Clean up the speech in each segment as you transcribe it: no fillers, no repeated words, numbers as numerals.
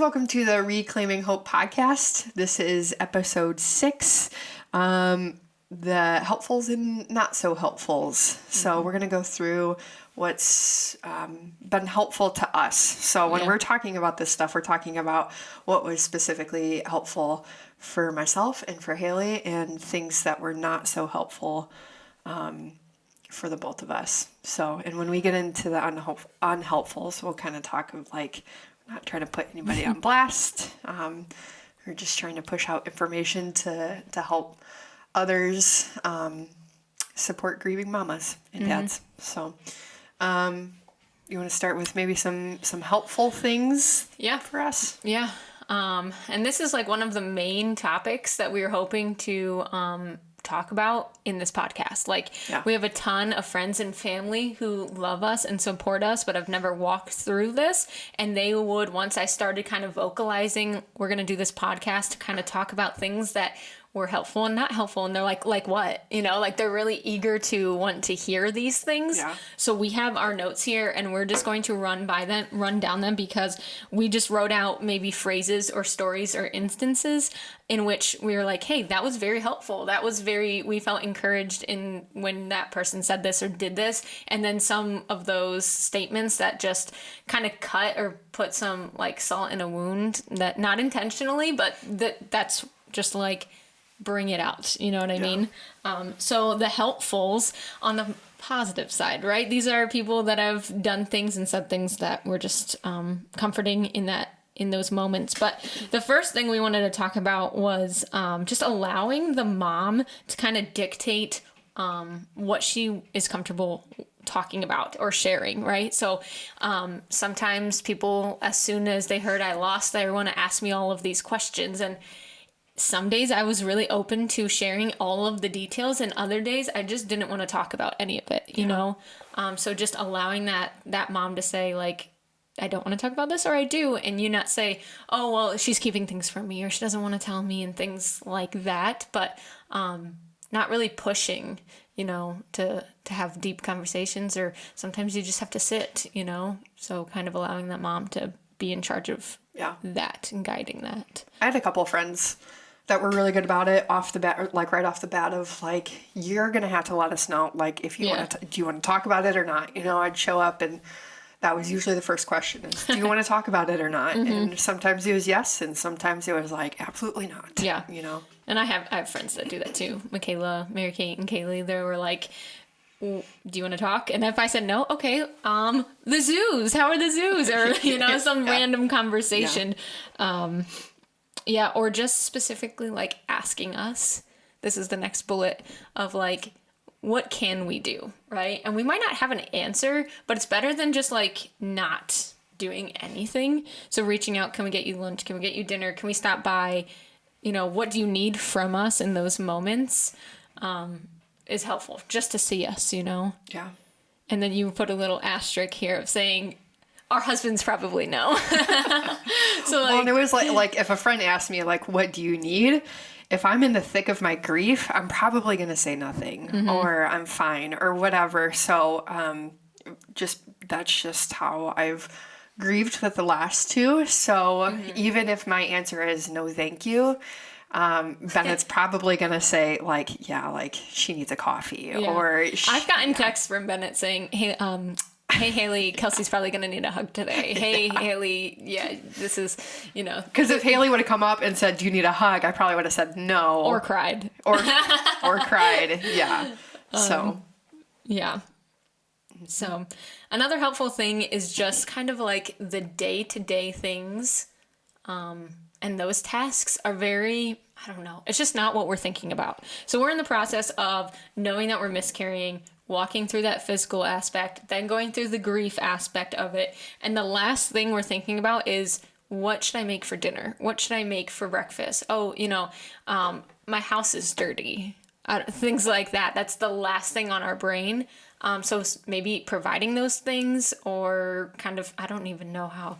welcome to the Reclaiming Hope podcast. This is episode 6, the helpfuls and not so helpfuls. So we're going to go through what's been helpful to us. So when we're talking about this stuff, we're talking about what was specifically helpful for myself and for Haley, and things that were not so helpful for the both of us. So, and when we get into the unhelpfuls, we'll kind of talk of like, not trying to put anybody on blast. We're just trying to push out information to help others support grieving mamas and dads. So, you want to start with maybe some helpful things for us? Yeah. And this is like one of the main topics that we were hoping to talk about in this podcast. We have a ton of friends and family who love us and support us, but have never walked through this. And they would, once I started kind of vocalizing, we're going to do this podcast to kind of talk about things that were helpful and not helpful. And they're like what? You know, like they're really eager to want to hear these things. Yeah. So we have our notes here and we're just going to run down them because we just wrote out maybe phrases or stories or instances in which we were like, hey, that was very helpful. We felt encouraged in when that person said this or did this. And then some of those statements that just kind of cut or put some like salt in a wound, that not intentionally, but that's just like, bring it out. You know what I mean? So the helpfuls on the positive side, right? These are people that have done things and said things that were just comforting in those moments. But the first thing we wanted to talk about was just allowing the mom to kind of dictate what she is comfortable talking about or sharing, right? So sometimes people, as soon as they heard I lost, they want to ask me all of these questions. And some days I was really open to sharing all of the details, and other days I just didn't want to talk about any of it, you know? So just allowing that mom to say, like, I don't want to talk about this, or I do, and you not say, oh, well, she's keeping things from me, or she doesn't want to tell me, and things like that, but not really pushing, you know, to have deep conversations, or sometimes you just have to sit, you know? So kind of allowing that mom to be in charge of that and guiding that. I had a couple of friends that were really good about it off the bat, like right off the bat of like, you're going to have to let us know, like, if you want to, do you want to talk about it or not? You know, I'd show up and that was usually the first question is, do you want to talk about it or not? And sometimes it was yes. And sometimes it was like, absolutely not. Yeah. You know? And I have friends that do that too. Michaela, Mary Kate, and Kaylee, they were like, do you want to talk? And if I said no, okay, the zoos, how are the zoos? Or, you know, some random conversation. Or just specifically like asking us, this is the next bullet of like, what can we do? Right. And we might not have an answer, but it's better than just like not doing anything. So reaching out, can we get you lunch? Can we get you dinner? Can we stop by? You know, what do you need from us in those moments? Is helpful just to see us, you know? Yeah. And then you put a little asterisk here of saying, our husbands probably know. So well, and it was like if a friend asked me, like, what do you need? If I'm in the thick of my grief, I'm probably going to say nothing or I'm fine or whatever. So that's just how I've grieved with the last two. So even if my answer is no, thank you, Bennett's probably going to say like, she needs a coffee or I've gotten texts from Bennett saying, hey, Haley, Kelsey's probably going to need a hug today. Hey, Haley, this is, you know. Because if Haley would have come up and said, do you need a hug? I probably would have said no. Or cried. Or cried, yeah. So another helpful thing is just kind of like the day-to-day things. And those tasks are very, I don't know, it's just not what we're thinking about. So we're in the process of knowing that we're miscarrying, walking through that physical aspect, then going through the grief aspect of it. And the last thing we're thinking about is, what should I make for dinner? What should I make for breakfast? Oh, you know, my house is dirty. Things like that. That's the last thing on our brain. So maybe providing those things, or kind of, I don't even know how.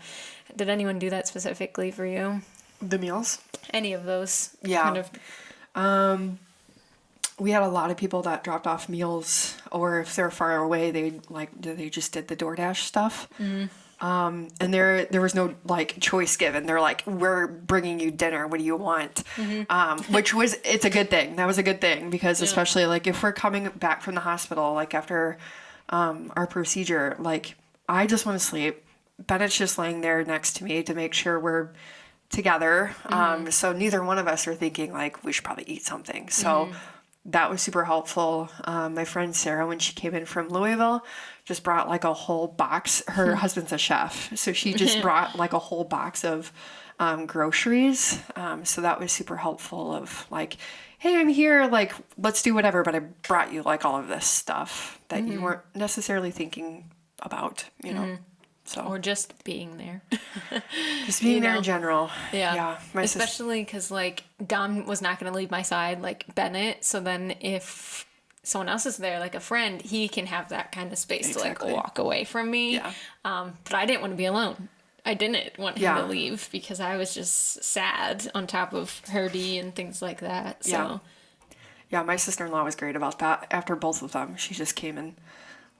Did anyone do that specifically for you? The meals? Any of those? Yeah. Kind of. We had a lot of people that dropped off meals, or if they're far away, they just did the DoorDash stuff. And there was no like choice given. They're like, we're bringing you dinner. What do you want? It's a good thing. That was a good thing because especially like if we're coming back from the hospital, like after our procedure, like I just want to sleep. Bennett's just laying there next to me to make sure we're together. So neither one of us are thinking like we should probably eat something. So that was super helpful. My friend Sarah, when she came in from Louisville, just brought like a whole box. Her husband's a chef, so she just brought like a whole box of groceries. So that was super helpful of like, hey, I'm here, like, let's do whatever, but I brought you like all of this stuff that you weren't necessarily thinking about, you know. So or just being there. Just being there in general. Yeah. Especially because, like, Dom was not going to leave my side, like Bennett. So then if someone else is there, like a friend, he can have that kind of space to, like, walk away from me. Yeah. But I didn't want to be alone. I didn't want him to leave because I was just sad on top of Herdy and things like that. So. Yeah, my sister-in-law was great about that. After both of them, she just came and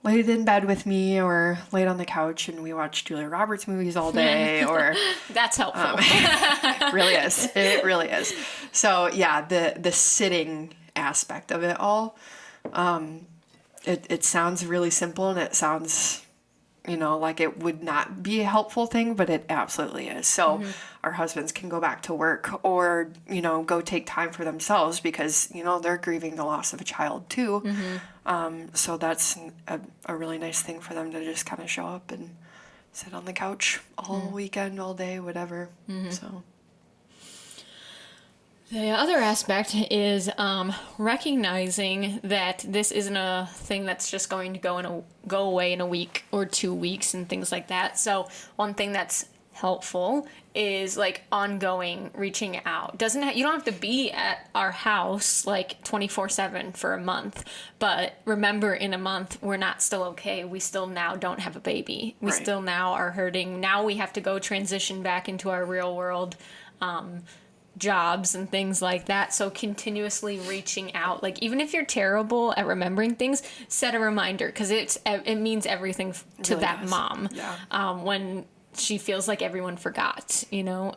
laid in bed with me or laid on the couch and we watched Julia Roberts movies all day or that's helpful. It really is. It really is. So yeah, the sitting aspect of it all, it sounds really simple and it sounds, you know, like it would not be a helpful thing, but it absolutely is. So our husbands can go back to work or, you know, go take time for themselves because, you know, they're grieving the loss of a child too. So that's a really nice thing for them to just kind of show up and sit on the couch all weekend, all day, whatever. So the other aspect is recognizing that this isn't a thing that's just going to go away in a week or 2 weeks and things like that. So one thing that's helpful is like ongoing reaching out. You don't have to be at our house like 24/7 for a month, but remember in a month we're not still okay. We still now don't have a baby. We still now are hurting. Now we have to go transition back into our real world jobs and things like that. So continuously reaching out, like even if you're terrible at remembering things, set a reminder because it means everything to really that mom. When she feels like everyone forgot, you know.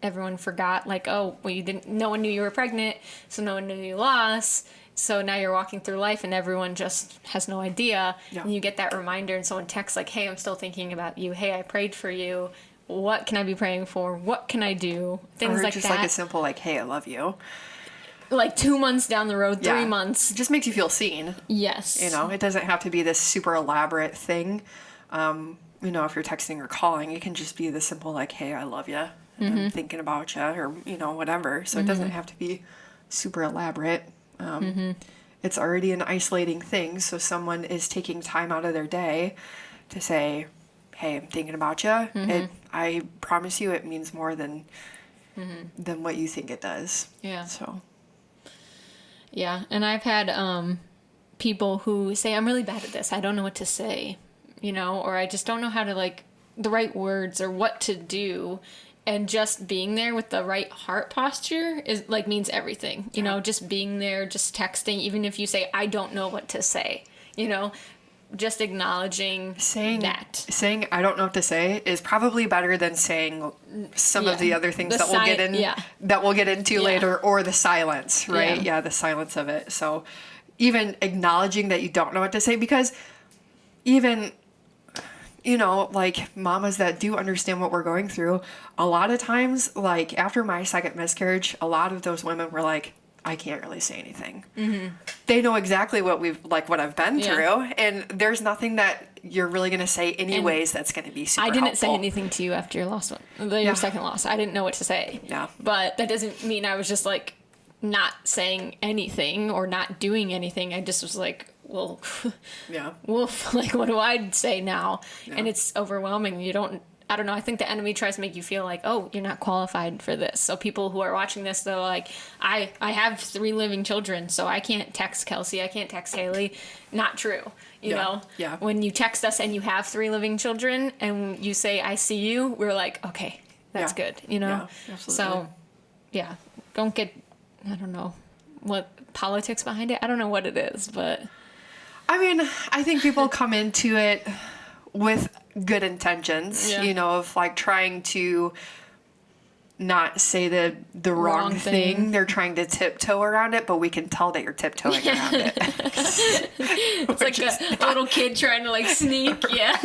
Everyone forgot, like, oh, well, no one knew you were pregnant, so no one knew you lost. So now you're walking through life and everyone just has no idea. And you get that reminder and someone texts like, hey, I'm still thinking about you. Hey, I prayed for you. What can I be praying for? What can I do? Things like just that. Like a simple like, hey, I love you. Like 2 months down the road, 3 months. It just makes you feel seen. Yes. You know, it doesn't have to be this super elaborate thing. You know, if you're texting or calling, it can just be the simple like, hey, I love you. And I'm thinking about you or, you know, whatever. So it doesn't have to be super elaborate. It's already an isolating thing. So someone is taking time out of their day to say, hey, I'm thinking about you. I promise you it means more than what you think it does. Yeah. So. Yeah. And I've had people who say, I'm really bad at this. I don't know what to say, you know, or I just don't know how to like the right words or what to do. And just being there with the right heart posture is like means everything, you know, just being there, just texting, even if you say, I don't know what to say, you know, just acknowledging saying I don't know what to say is probably better than saying some of the other things that we'll get into later, or the silence, right? Yeah, the silence of it. So even acknowledging that you don't know what to say, because even, you know, like mamas that do understand what we're going through, a lot of times, like after my second miscarriage, a lot of those women were like, I can't really say anything. They know exactly what I've been through, and there's nothing that you're really going to say anyways that's going to be super helpful. I didn't say anything to you after your your second loss. I didn't know what to say. Yeah. But that doesn't mean I was just like not saying anything or not doing anything. I just was like, well, woof, like what do I say now? Yeah. And it's overwhelming. I don't know. I think the enemy tries to make you feel like, oh, you're not qualified for this. So people who are watching this, they're like, I have 3 living children, so I can't text Kelsey. I can't text Haley. Not true. You know? Yeah. When you text us and you have 3 living children and you say, I see you, we're like, okay, that's good. You know? Yeah, absolutely. So, don't get, I don't know, what politics behind it. I don't know what it is, but. I mean, I think people come into it with good intentions, of like trying to not say the wrong thing. They're trying to tiptoe around it, but we can tell that you're tiptoeing around it. It's like a little kid trying to like sneak. Yeah.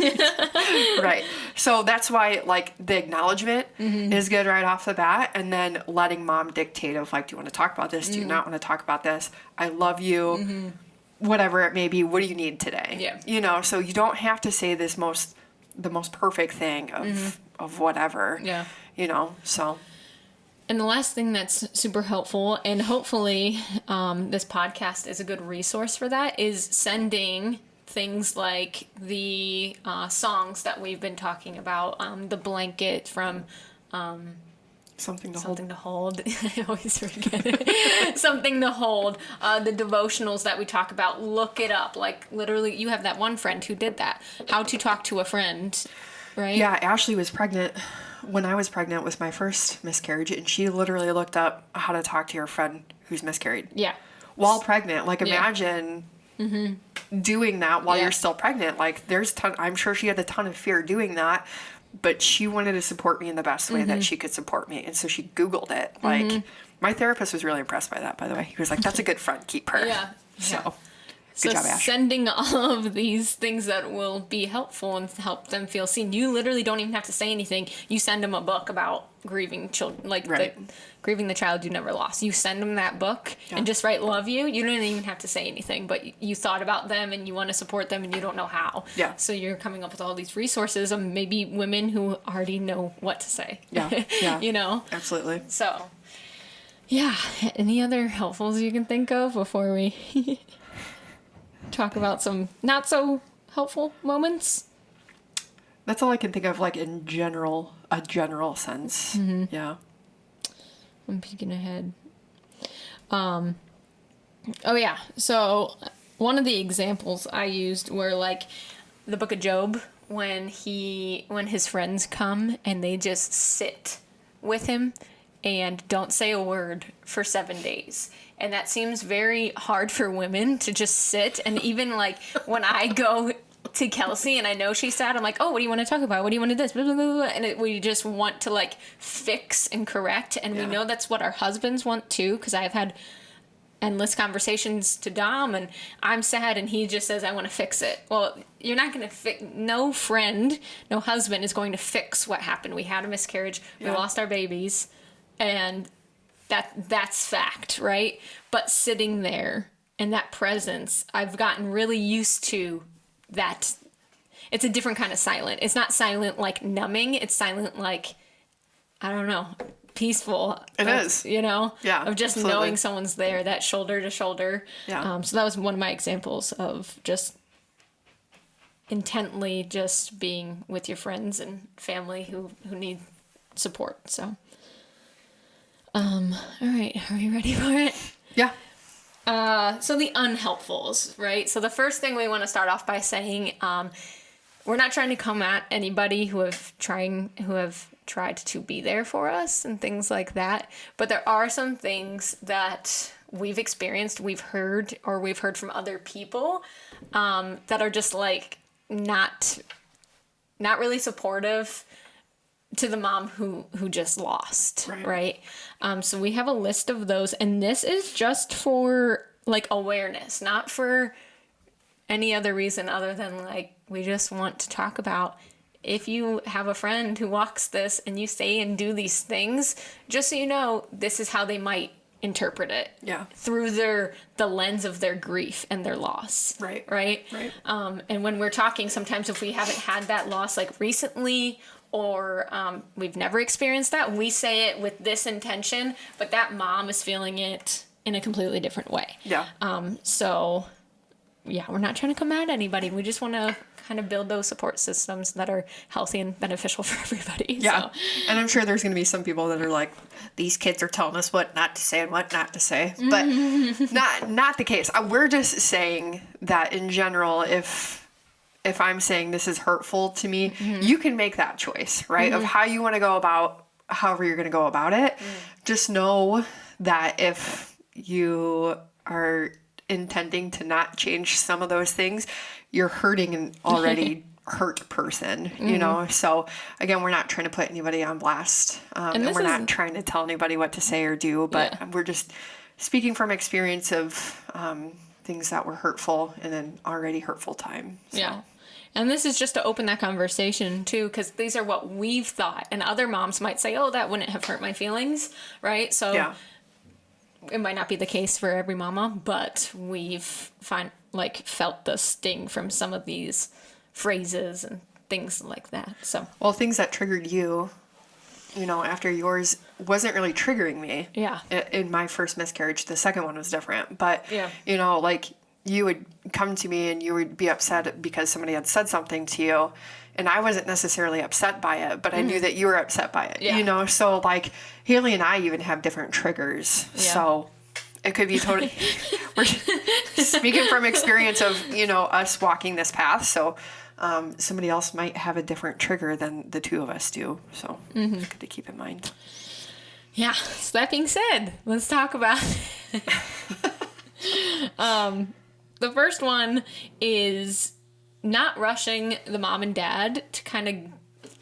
Right. So that's why like the acknowledgement is good right off the bat, and then letting mom dictate of like, do you want to talk about this? Do you not want to talk about this? I love you. Whatever it may be. What do you need today? Yeah. So you don't have to say the most perfect thing of whatever. Yeah. So. And the last thing that's super helpful, and hopefully this podcast is a good resource for that, is sending things like the songs that we've been talking about, the blanket from Something to Hold. I always forget it. Something to Hold. The devotionals that we talk about. Look it up. Like, literally, you have that one friend who did that. How to talk to a friend, right? Yeah, Ashley was pregnant when I was pregnant with my first miscarriage, and she literally looked up how to talk to your friend who's miscarried. Yeah. While pregnant. Like, imagine doing that while you're still pregnant. Like, I'm sure she had a ton of fear doing that, but she wanted to support me in the best way that she could support me. And so she Googled it. Like, my therapist was really impressed by that, by the way. He was like, that's a good friend. Keep her. Yeah. So, good job, Ash. Sending all of these things that will be helpful and help them feel seen. You literally don't even have to say anything. You send them a book about grieving children, like grieving the child you never lost. You send them that book and just write love you. You don't even have to say anything, but you thought about them and you want to support them and you don't know how. Yeah. So you're coming up with all these resources of maybe women who already know what to say. Yeah. Yeah. Absolutely. So, yeah. Any other helpfuls you can think of before we talk about some not so helpful moments? That's all I can think of, like, in a general sense. Yeah. I'm peeking ahead. Oh yeah. So one of the examples I used were like the book of Job, when his friends come and they just sit with him and don't say a word for 7 days. And that seems very hard for women to just sit. And even like when I go to Kelsey and I know she's sad, I'm like, oh, what do you want to talk about? What do you want to do this? Blah, blah, blah, blah. And we just want to like fix and correct. And we know that's what our husbands want too, because I've had endless conversations to Dom, and I'm sad and he just says, I want to fix it. Well, you're not going to no friend, no husband is going to fix what happened. We had a miscarriage. We lost our babies, and that's fact, right? But sitting there and that presence, I've gotten really used to that. It's a different kind of silent. It's not silent like numbing. It's silent like, I don't know, peaceful. It is. Yeah, of just absolutely. knowing someone's there, that shoulder to shoulder. Yeah. So that was one of my examples of just intently just being with your friends and family who need support. So, all right, are you ready for it? Yeah. So the unhelpfuls, right? So the first thing we want to start off by saying, we're not trying to come at anybody who have tried to be there for us and things like that. But there are some things that we've experienced, we've heard from other people, that are just like not really supportive to the mom who just lost, right? So we have a list of those, and this is just for like awareness, not for any other reason other than like we just want to talk about, if you have a friend who walks this and you say and do these things, just so you know, this is how they might interpret it. Yeah. Through the lens of their grief and their loss. Right. And when we're talking, sometimes if we haven't had that loss like recently, or we've never experienced that, we say it with this intention, but that mom is feeling it in a completely different way. Yeah. So yeah, we're not trying to come at anybody. We just want to kind of build those support systems that are healthy and beneficial for everybody. Yeah. So. And I'm sure there's going to be some people that are like, these kids are telling us what not to say and what not to say. But not the case. We're just saying that in general, if I'm saying this is hurtful to me, you can make that choice, right? Of how you want to go about, however you're going to go about it. Just know that if you are intending to not change some of those things, you're hurting an already hurt person, you know? So again, we're not trying to put anybody on blast, and we're not trying to tell anybody what to say or do, but we're just speaking from experience of things that were hurtful in an already hurtful time. So. Yeah. And this is just to open that conversation too, because these are what we've thought, and other moms might say, oh, that wouldn't have hurt my feelings, right? So it might not be the case for every mama, but we've felt the sting from some of these phrases and things like that. So, well, things that triggered you, you know, after yours wasn't really triggering me. Yeah. In my first miscarriage, the second one was different, but you know, like, you would come to me and you would be upset because somebody had said something to you, and I wasn't necessarily upset by it, but I knew that you were upset by it, you know? So like Haley and I even have different triggers. So it could be totally, we're speaking from experience of, you know, us walking this path. So somebody else might have a different trigger than the two of us do. So it's good to keep in mind. Yeah. So that being said, let's talk about the first one is not rushing the mom and dad to kind of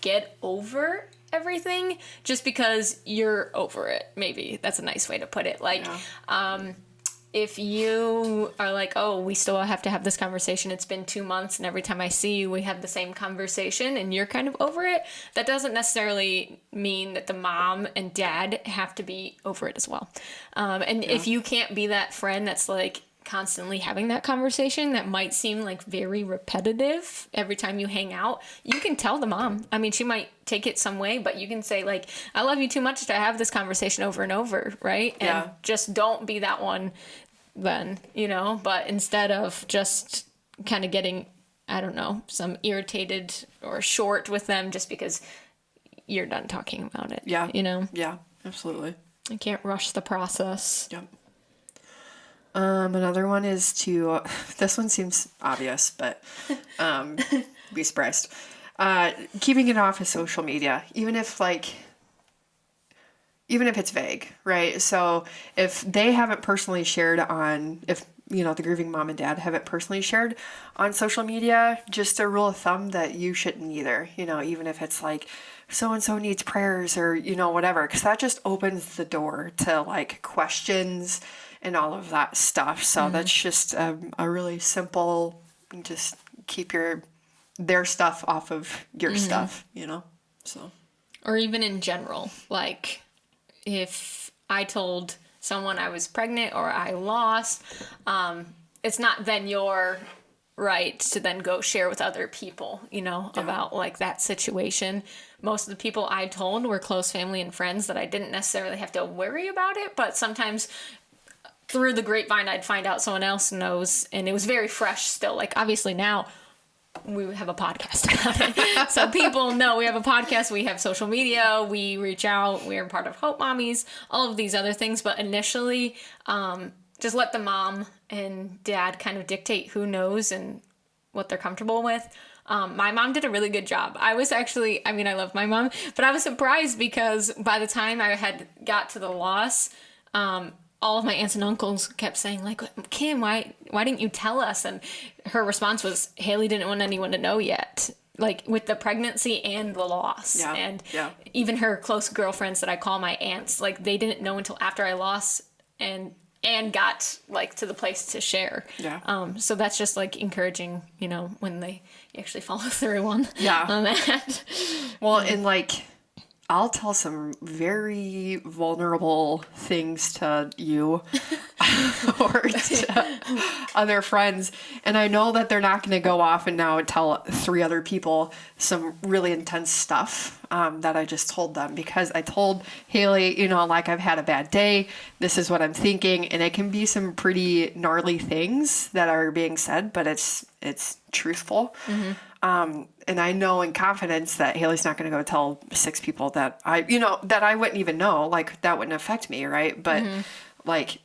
get over everything just because you're over it. Maybe that's a nice way to put it. Like, if you are like, oh, we still have to have this conversation. It's been 2 months and every time I see you, we have the same conversation and you're kind of over it. That doesn't necessarily mean that the mom and dad have to be over it as well. And if you can't be that friend that's like, constantly having that conversation that might seem like very repetitive every time you hang out, you can tell the mom. I mean, she might take it some way, but you can say like, I love you too much to have this conversation over and over, right? And just don't be that one then, you know, but instead of just kind of getting, I don't know, some irritated or short with them just because you're done talking about it. Yeah. You know? Yeah, absolutely. I can't rush the process. Yep. Another one is to, this one seems obvious, but, be surprised. Keeping it off of social media, even if it's vague, right? So if they haven't personally shared if, you know, the grieving mom and dad haven't personally shared on social media, just a rule of thumb that you shouldn't either, you know, even if it's like, so-and-so needs prayers or, you know, whatever, because that just opens the door to like questions and all of that stuff. So that's just a really simple, just keep their stuff off of your stuff, you know? So. Or even in general, like if I told someone I was pregnant or I lost, it's not then your right to then go share with other people, you know, about like that situation. Most of the people I told were close family and friends that I didn't necessarily have to worry about it, but sometimes through the grapevine, I'd find out someone else knows, and it was very fresh still. Like, obviously now we have a podcast about it. So people know we have a podcast, we have social media, we reach out, we're part of Hope Mommies, all of these other things. But initially, just let the mom and dad kind of dictate who knows and what they're comfortable with. My mom did a really good job. I was actually, I mean, I love my mom, but I was surprised because by the time I had got to the loss, all of my aunts and uncles kept saying, like, Kim, why didn't you tell us? And her response was, Haley didn't want anyone to know yet, like with the pregnancy and the loss. Yeah. And even her close girlfriends that I call my aunts, like they didn't know until after I lost and got like to the place to share. Yeah. So that's just like encouraging, you know, when they actually follow through on that. Well, and like, I'll tell some very vulnerable things to you or to other friends. And I know that they're not going to go off and now tell 3 other people some really intense stuff that I just told them, because I told Haley, you know, like, I've had a bad day. This is what I'm thinking. And it can be some pretty gnarly things that are being said, but it's truthful. And I know in confidence that Haley's not going to go tell 6 people that I wouldn't even know, like, that wouldn't affect me. Right. But like,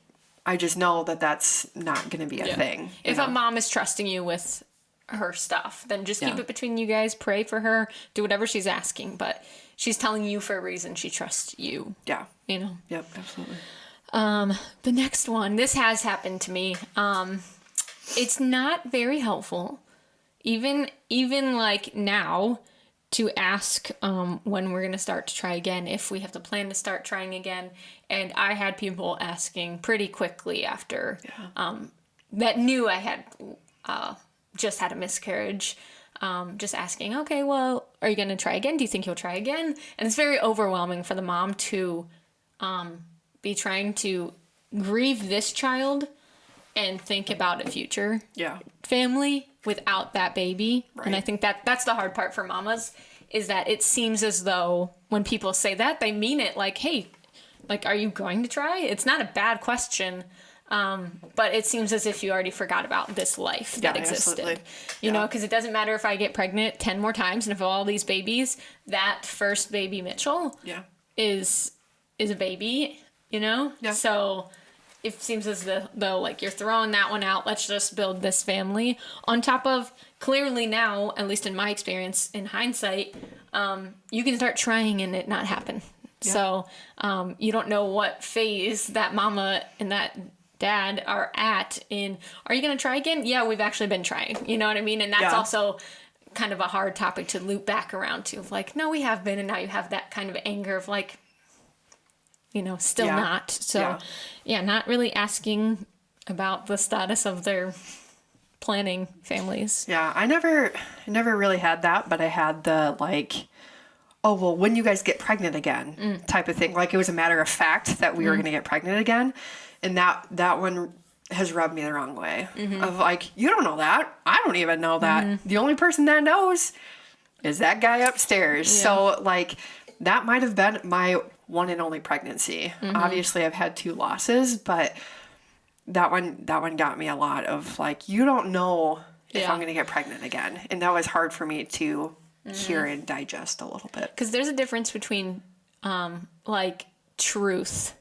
I just know that that's not going to be a thing. If a mom is trusting you with her stuff, then just keep it between you guys, pray for her, do whatever she's asking, but she's telling you for a reason. She trusts you. Yeah. You know? Yep. Absolutely. The next one, this has happened to me. It's not very helpful even like now, to ask when we're going to start to try again, if we have to plan to start trying again. And I had people asking pretty quickly after that knew I had just had a miscarriage, just asking, okay, well, are you going to try again? Do you think you'll try again? And it's very overwhelming for the mom to be trying to grieve this child and think about a future family without that baby. Right. And I think that's the hard part for mamas, is that it seems as though when people say that, they mean it like, hey, like, are you going to try? It's not a bad question, but it seems as if you already forgot about this life that existed. Absolutely. You know, because it doesn't matter if I get pregnant 10 more times and if all these babies, that first baby Mitchell is a baby, you know? Yeah. So it seems as though, like, you're throwing that one out. Let's just build this family on top of, clearly now, at least in my experience, in hindsight, you can start trying and it not happen. Yeah. So you don't know what phase that mama and that dad are at in, are you going to try again? Yeah, we've actually been trying. You know what I mean? And that's also kind of a hard topic to loop back around to, of like, no, we have been. And now you have that kind of anger of like, you know, still not. So, not really asking about the status of their planning families. Yeah, I never really had that, but I had the like, oh, well, when you guys get pregnant again type of thing. Like, it was a matter of fact that we were going to get pregnant again. And that one has rubbed me the wrong way. Of like, you don't know that. I don't even know that. The only person that knows is that guy upstairs. Yeah. So, like, that might have been my one and only pregnancy. Obviously, I've had 2 losses, but that one got me a lot of like, you don't know if I'm going to get pregnant again. And that was hard for me to hear and digest a little bit. Because there's a difference between like truth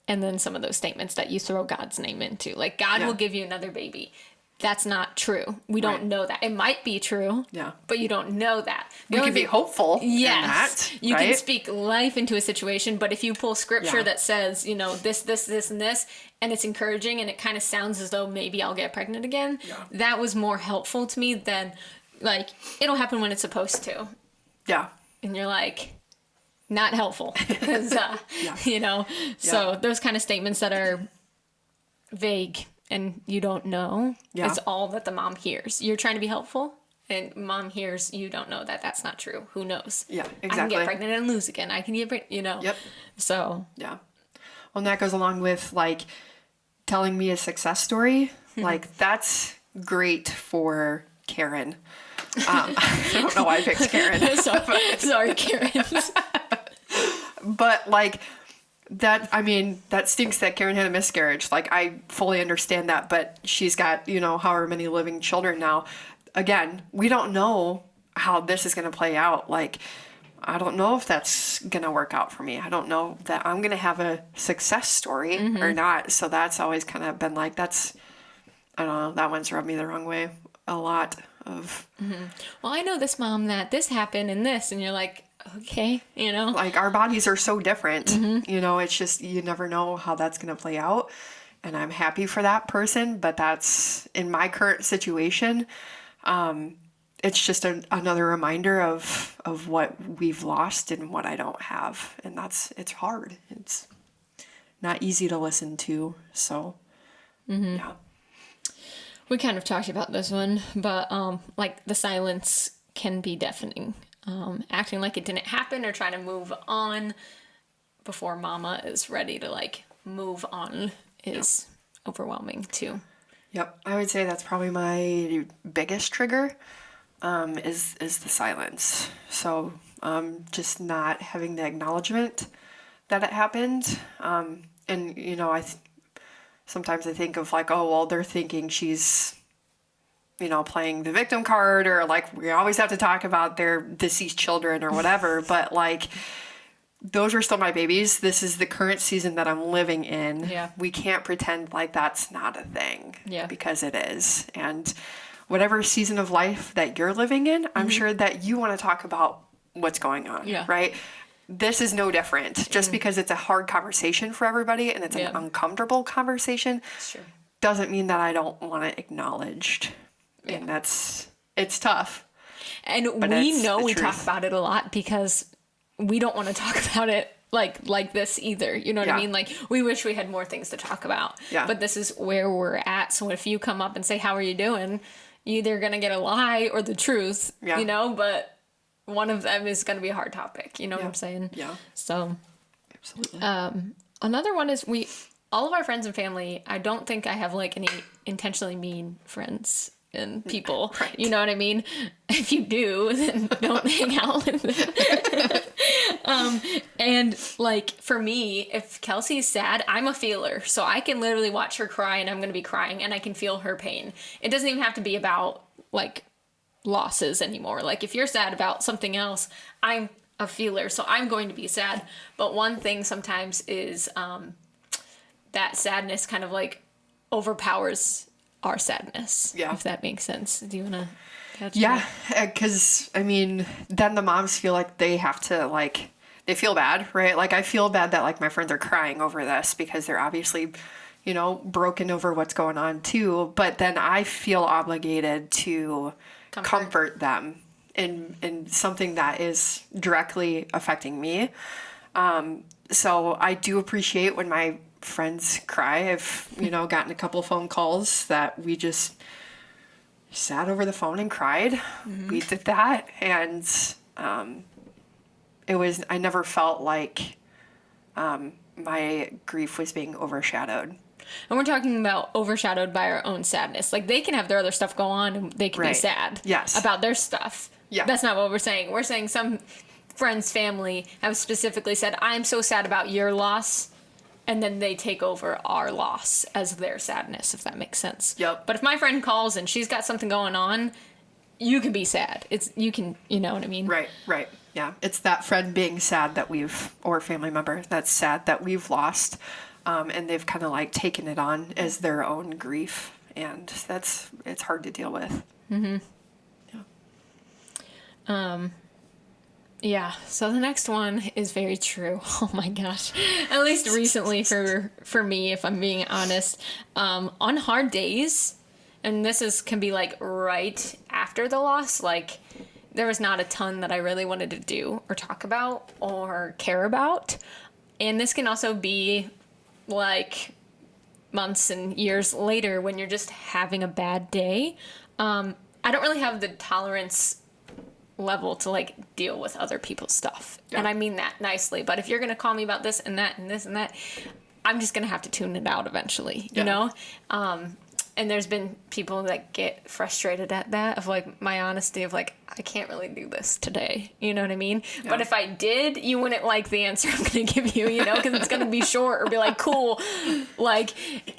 and then some of those statements that you throw God's name into. Like, God will give you another baby. That's not true. We don't know that. It might be true, but you don't know that. You can be hopeful in that. You can speak life into a situation, but if you pull scripture that says, you know, this, and this, and it's encouraging and it kind of sounds as though maybe I'll get pregnant again, that was more helpful to me than, like, it'll happen when it's supposed to. Yeah. And you're like, not helpful. You know? So those kind of statements that are vague and you don't know, it's all that the mom hears. You're trying to be helpful, and mom hears you don't know that that's not true. Who knows? Yeah, exactly. I can get pregnant and lose again. I can get pregnant, you know? Yep. So. Yeah. Well, and that goes along with, like, telling me a success story. Like, that's great for Karen. I don't know why I picked Karen. Sorry, Karen. But, like, that stinks that Karen had a miscarriage. Like, I fully understand that, but she's got, you know, however many living children now. Again, we don't know how this is going to play out. Like, I don't know if that's going to work out for me. I don't know that I'm going to have a success story or not. So that's always kind of been like, I don't know, that one's rubbed me the wrong way a lot of. Well, I know this mom that this happened and this, and you're like, okay, you know, like, our bodies are so different. You know, it's just, you never know how that's going to play out. And I'm happy for that person, but that's, in my current situation, it's just another reminder of what we've lost and what I don't have. And it's hard. It's not easy to listen to. So, yeah. We kind of talked about this one, but, like, the silence can be deafening. Acting like it didn't happen or trying to move on before mama is ready to, like, move on is overwhelming too. Yep. I would say that's probably my biggest trigger, is the silence. So, just not having the acknowledgement that it happened. And, you know, sometimes I think of, like, oh, well, they're thinking she's, you know, playing the victim card, or, like, we always have to talk about their deceased children or whatever. But, like, those are still my babies. This is the current season that I'm living in. Yeah. We can't pretend like that's not a thing. Yeah. Because it is. And whatever season of life that you're living in, I'm sure that you want to talk about what's going on. Yeah. Right? This is no different. Just because it's a hard conversation for everybody and it's an uncomfortable conversation doesn't mean that I don't want it acknowledged. Yeah. And that's it's tough. And But we it's know the we talk truth. about it a lot because we don't want to talk about it like this either. You know what I Yeah. mean? Like, we wish we had more things to talk about. Yeah. But this is where we're at. So if you come up and say, how are you doing? You're either going to get a lie or the truth, Yeah. you know? But one of them is going to be a hard topic. You know what I'm saying? Yeah. So Absolutely. another one is all of our friends and family, I don't think I have like any intentionally mean friends and people. Right. You know what I mean? If you do, then don't hang out with them. And like for me, if Kelsey's sad, I'm a feeler. So I can literally watch her cry and I'm going to be crying and I can feel her pain. It doesn't even have to be about like losses anymore. Like if you're sad about something else, I'm a feeler. So I'm going to be sad. But one thing sometimes is that sadness kind of like overpowers our sadness. Yeah. If that makes sense. Do you want to touch Yeah, on because I mean, then the moms feel like they have to like they feel bad, right? Like I feel bad that like my friends are crying over this because they're obviously, you know, broken over what's going on too. But then I feel obligated to comfort them in something that is directly affecting me. So I do appreciate when my friends cry. I've, you know, gotten a couple phone calls that we just sat over the phone and cried. Mm-hmm. We did that. And I never felt like my grief was being overshadowed. And we're talking about overshadowed by our own sadness. Like they can have their other stuff go on and they can be Right. sad Yes. about their stuff. Yeah. That's not what we're saying. We're saying some friends' family have specifically said, I'm so sad about your loss. And then they take over our loss as their sadness, if that makes sense. Yep. But if my friend calls and she's got something going on, you can be sad. You know what I mean? Right, right. Yeah. It's that friend being sad that or family member that's sad that we've lost. And they've kind of like taken it on as their own grief. And it's hard to deal with. Mm-hmm. Yeah. Yeah, so the next one is very true. Oh my gosh. At least recently for me, if I'm being honest. On hard days, and can be like right after the loss, like there was not a ton that I really wanted to do or talk about or care about. And this can also be like months and years later when you're just having a bad day. I don't really have the tolerance level to like deal with other people's stuff. Yeah. And I mean that nicely. But if you're going to call me about this and that and this and that, I'm just going to have to tune it out eventually, you know? And there's been people that get frustrated at that, of like my honesty of like, I can't really do this today. You know what I mean? Yeah. But if I did, you wouldn't like the answer I'm going to give you, you know, because it's going to be short or be like, cool. Like,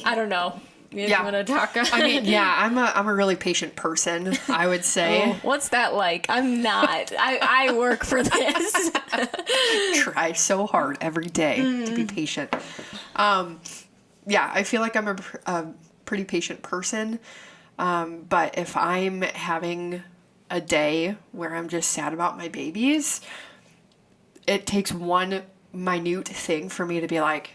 I don't know. You want to talk? I mean, yeah, I'm a really patient person, I would say. Oh, what's that like? I'm not. I work for this. Try so hard every day to be patient. Yeah, I feel like I'm a pretty patient person. But if I'm having a day where I'm just sad about my babies, it takes one minute thing for me to be like,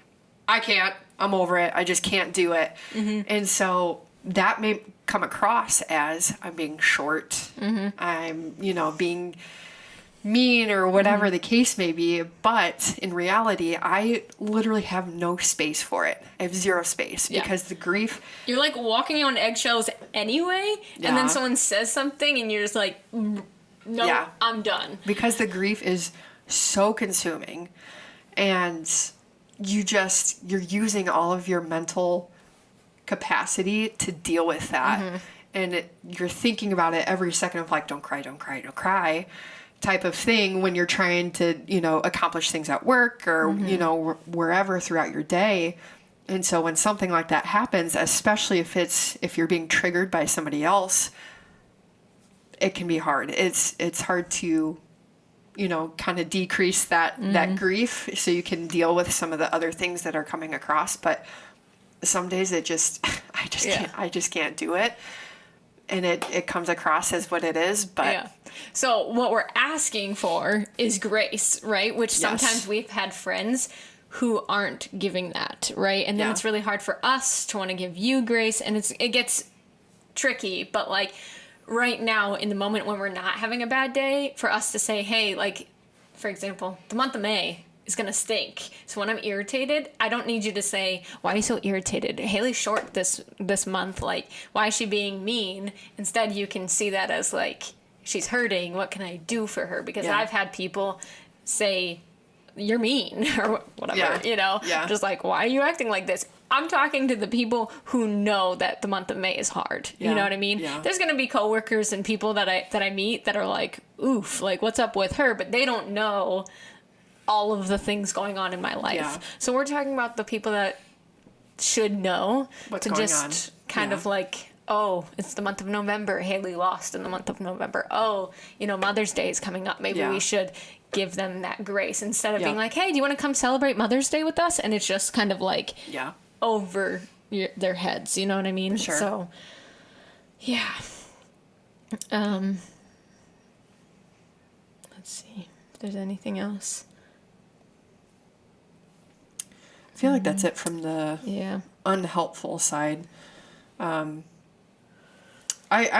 I can't. I'm over it. I just can't do it. Mm-hmm. And so that may come across as I'm being short. Mm-hmm. I'm, being mean or whatever the case may be. But in reality, I literally have no space for it. I have zero space because the grief. You're like walking on eggshells anyway. Yeah. And then someone says something and you're just like, no, I'm done. Because the grief is so consuming and you're using all of your mental capacity to deal with that. Mm-hmm. And you're thinking about it every second of like, don't cry, don't cry, don't cry type of thing when you're trying to, accomplish things at work or, wherever throughout your day. And so when something like that happens, especially if you're being triggered by somebody else, it can be hard. It's hard to kind of decrease that grief so you can deal with some of the other things that are coming across. But some days I just can't do it. And it comes across as what it is. But so what we're asking for is grace, right? Which sometimes we've had friends who aren't giving that, right? And then it's really hard for us to want to give you grace, and it gets tricky, but like right now in the moment when we're not having a bad day, for us to say, hey, like, for example, the month of May is going to stink. So when I'm irritated, I don't need you to say, why are you so irritated? Haley's short this month. Like, why is she being mean? Instead, you can see that as like, she's hurting. What can I do for her? Because I've had people say, you're mean or whatever, you know, just like, why are you acting like this? I'm talking to the people who know that the month of May is hard. You know what I mean? There's going to be coworkers and people that I meet that are like, oof, like, what's up with her? But they don't know all of the things going on in my life. So we're talking about the people that should know what's to going just on. kind of like, oh, it's the month of November. Haley lost in the month of November. Oh, you know, Mother's Day is coming up. Maybe we should give them that grace instead of being like, hey, do you want to come celebrate Mother's Day with us? And it's just kind of like over their heads. You know what I mean? Sure. So, yeah. Let's see if there's anything else. I feel like that's it from the unhelpful side. I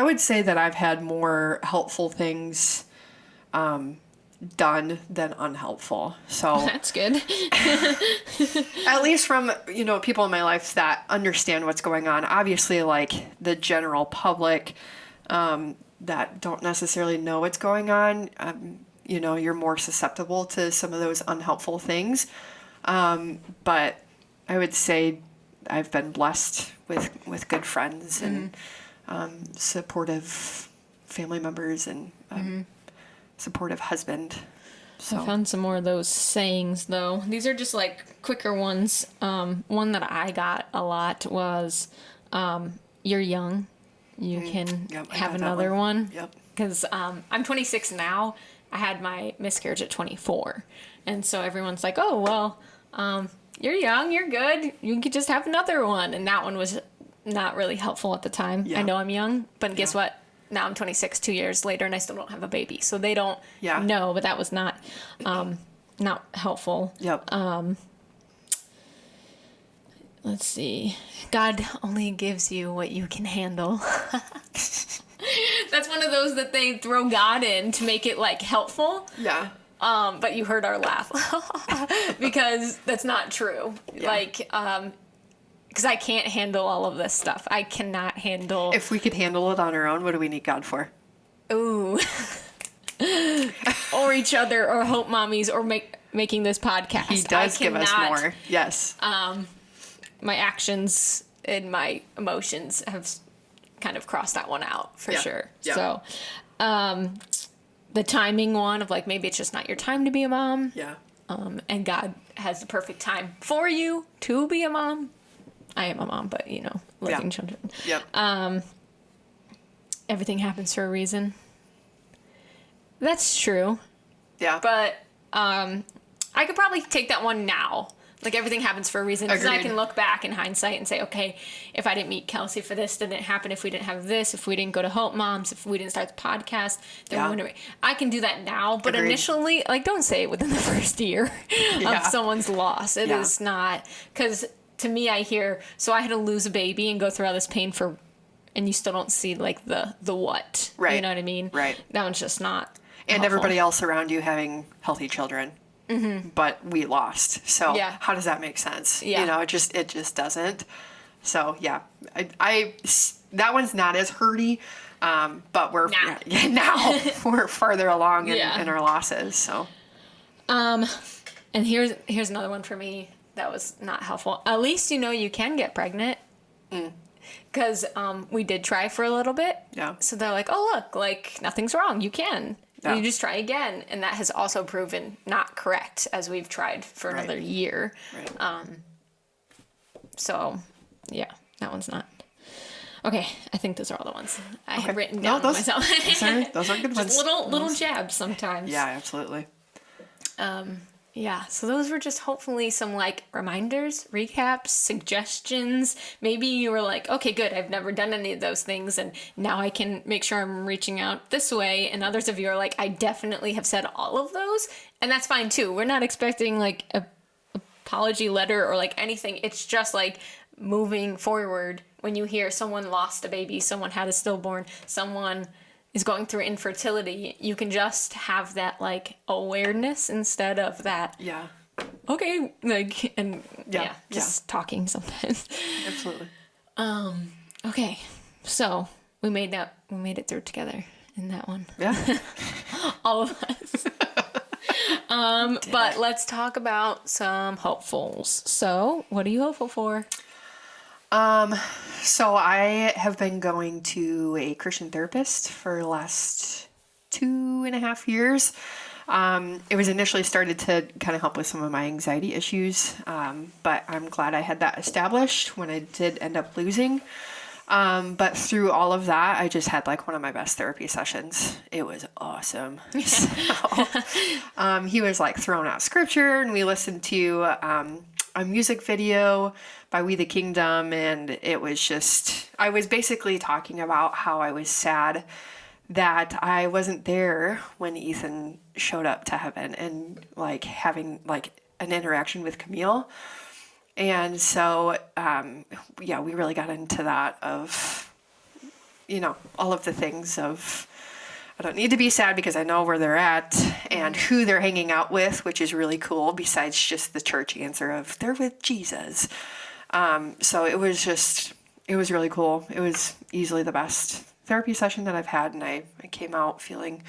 would say that I've had more helpful things done than unhelpful. So that's good. At least from, you know, people in my life that understand what's going on. Obviously, like the general public that don't necessarily know what's going on, you know, you're more susceptible to some of those unhelpful things. But I would say I've been blessed with good friends and supportive family members and supportive husband. So. I found some more of those sayings, though. These are just like quicker ones. One that I got a lot was, you're young. You can have another one. Yep. Because I'm 26 now. I had my miscarriage at 24. And so everyone's like, oh, well, you're young, you're good. You could just have another one. And that one was not really helpful at the time. I know I'm young, but guess what? Now I'm 26 2 years later and I still don't have a baby. So they don't know, but that was not helpful. Yep. Let's see. God only gives you what you can handle. That's one of those that they throw God in to make it like helpful. Yeah. But you heard our laugh because that's not true. Yeah. Like, because I can't handle all of this stuff. I cannot handle. If we could handle it on our own, what do we need God for? Ooh. Or each other, or Hope Mommies, or making this podcast. He does give us more. Yes. My actions and my emotions have kind of crossed that one out for sure. Yeah. So, the timing one of like, maybe it's just not your time to be a mom. Yeah. And God has the perfect time for you to be a mom. I am a mom, but you know, loving children. Yep. Everything happens for a reason. That's true. Yeah. But I could probably take that one now. Like, everything happens for a reason. Because I can look back in hindsight and say, okay, if I didn't meet Kelsey for this, didn't happen, if we didn't have this, if we didn't go to Hope Moms, if we didn't start the podcast, then I can do that now. But initially, like, don't say it within the first year of someone's loss. It is not. Because to me, I hear, so I had to lose a baby and go through all this pain for, and you still don't see, like, the what. Right. You know what I mean? Right. That one's just not And helpful. everybody else around you having healthy children. Mm-hmm. But we lost. So how does that make sense? Yeah. You know, it just doesn't. So I that one's not as hurty, but we're now we're farther along in our losses. So, and here's another one for me that was not helpful. At least you know you can get pregnant. Because we did try for a little bit. Yeah. So they're like, oh look, like nothing's wrong. You can. Yeah. You just try again. And that has also proven not correct as we've tried for another year. Right. So, yeah, that one's not. Okay, I think those are all the ones I had written down myself. those are good ones. Just little jabs sometimes. Yeah, absolutely. Yeah, so those were just hopefully some like reminders, recaps, suggestions. Maybe you were like, okay, good, I've never done any of those things and now I can make sure I'm reaching out this way. And others of you are like, I definitely have said all of those. And that's fine too. We're not expecting like a apology letter or like anything. It's just like moving forward when you hear someone lost a baby, someone had a stillborn, someone is going through infertility, you can just have that like awareness instead of that. Yeah. Okay, like, and just talking sometimes. Absolutely. Okay, so we made it through together in that one. Yeah. All of us. But let's talk about some hopefuls. So, what are you hopeful for? So I have been going to a Christian therapist for the last 2.5 years. It was initially started to kind of help with some of my anxiety issues, but I'm glad I had that established when I did end up losing. But through all of that, I just had like one of my best therapy sessions. It was awesome. So, he was like throwing out scripture, and we listened to a music video by We the Kingdom, and it was just, I was basically talking about how I was sad that I wasn't there when Ethan showed up to heaven, and like having like an interaction with Camille. And so, we really got into that of, all of the things of, I don't need to be sad because I know where they're at and who they're hanging out with, which is really cool, besides just the church answer of they're with Jesus. So it was really cool. It was easily the best therapy session that I've had, and I came out feeling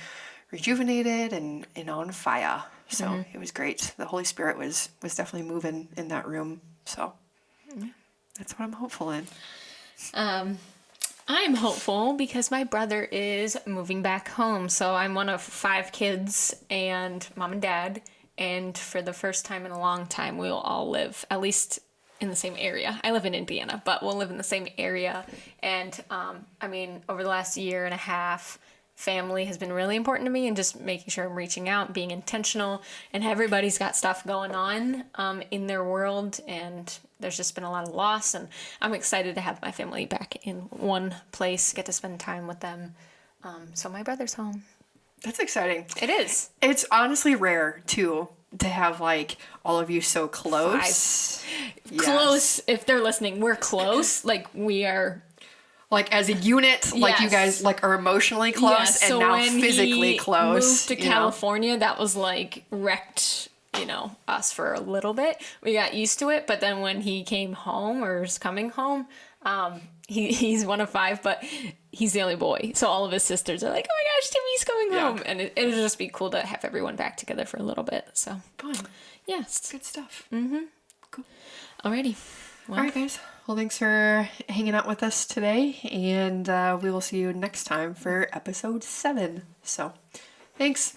rejuvenated and on fire. So it was great. The Holy Spirit was definitely moving in that room. So that's what I'm hopeful in. I'm hopeful because my brother is moving back home. So I'm one of 5 kids and mom and dad. And for the first time in a long time, we'll all live at least in the same area. I live in Indiana, but we'll live in the same area. And over the last year and a half, family has been really important to me, and just making sure I'm reaching out, being intentional, and everybody's got stuff going on in their world, and there's just been a lot of loss, and I'm excited to have my family back in one place, get to spend time with them. So my brother's home. That's exciting. It is. It's honestly rare too to have like all of you so close. Yes. Close. If they're listening, we're close. Like we are. Like as a unit, like you guys like are emotionally close and now physically close. Moved to California, that was like wrecked, us for a little bit. We got used to it, but then when he came home or is coming home, he's one of 5, but he's the only boy. So all of his sisters are like, "Oh my gosh, Timmy's coming home," and it'll just be cool to have everyone back together for a little bit. So fun, yes, good stuff. Cool. Alrighty. Well, all right, guys. Well, thanks for hanging out with us today, and we will see you next time for episode 7. So, thanks.